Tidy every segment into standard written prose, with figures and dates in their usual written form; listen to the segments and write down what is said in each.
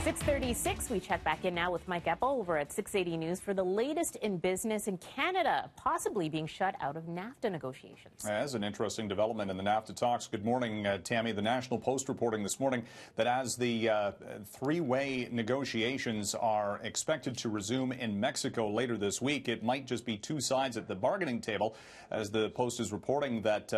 6:36, we check back in now with Mike Eppel over at 680 News for the latest in business in Canada, possibly being shut out of NAFTA negotiations. As an interesting development in the NAFTA talks. Good morning, Tammy. The National Post reporting this morning that as the three-way negotiations are expected to resume in Mexico later this week, it might just be two sides at the bargaining table, as the Post is reporting that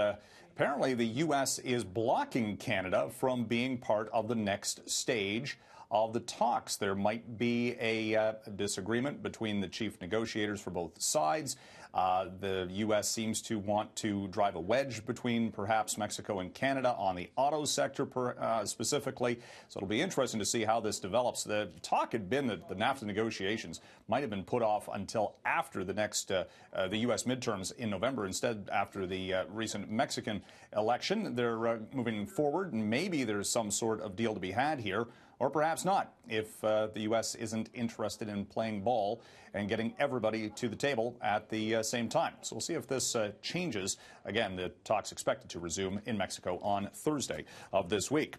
apparently the U.S. is blocking Canada from being part of the next stage of the talks. There might be a disagreement between the chief negotiators for both sides. The U.S. seems to want to drive a wedge between perhaps Mexico and Canada on the auto sector specifically. So it'll be interesting to see how this develops. The talk had been that the NAFTA negotiations might have been put off until after the next the U.S. midterms in November. Instead, after the recent Mexican election, they're moving forward, and maybe there's some sort of deal to be had here. Or perhaps not, if the U.S. isn't interested in playing ball and getting everybody to the table at the same time. So we'll see if this changes. Again, the talks expected to resume in Mexico on Thursday of this week.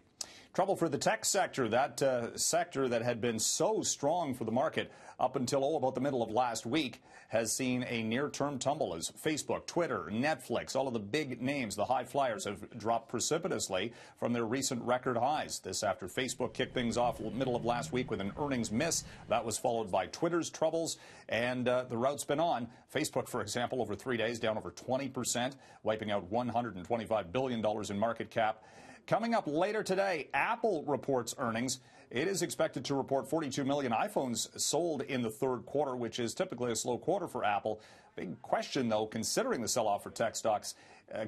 Trouble for the tech sector, that sector that had been so strong for the market up until about the middle of last week, has seen a near-term tumble as Facebook, Twitter, Netflix, all of the big names, the high flyers, have dropped precipitously from their recent record highs. This after Facebook kicked things off middle of last week with an earnings miss. That was followed by Twitter's troubles, and the route's been on. Facebook, for example, over 3 days, down over 20%, wiping out $125 billion in market cap. Coming up later today, Apple reports earnings. It is expected to report 42 million iPhones sold in the third quarter, which is typically a slow quarter for Apple. Big question, though, considering the sell-off for tech stocks.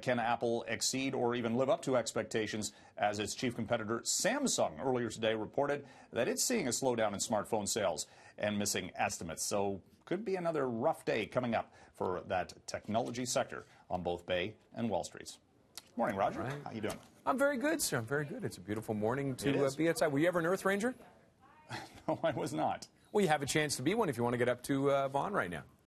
Can Apple exceed or even live up to expectations, as its chief competitor Samsung earlier today reported that it's seeing a slowdown in smartphone sales and missing estimates. So could be another rough day coming up for that technology sector on both Bay and Wall Streets. Morning, Roger. Right. How you doing? I'm very good, sir. I'm very good. It's a beautiful morning to be outside. Were you ever an Earth Ranger? No, I was not. Well, you have a chance to be one if you want to get up to Vaughan right now.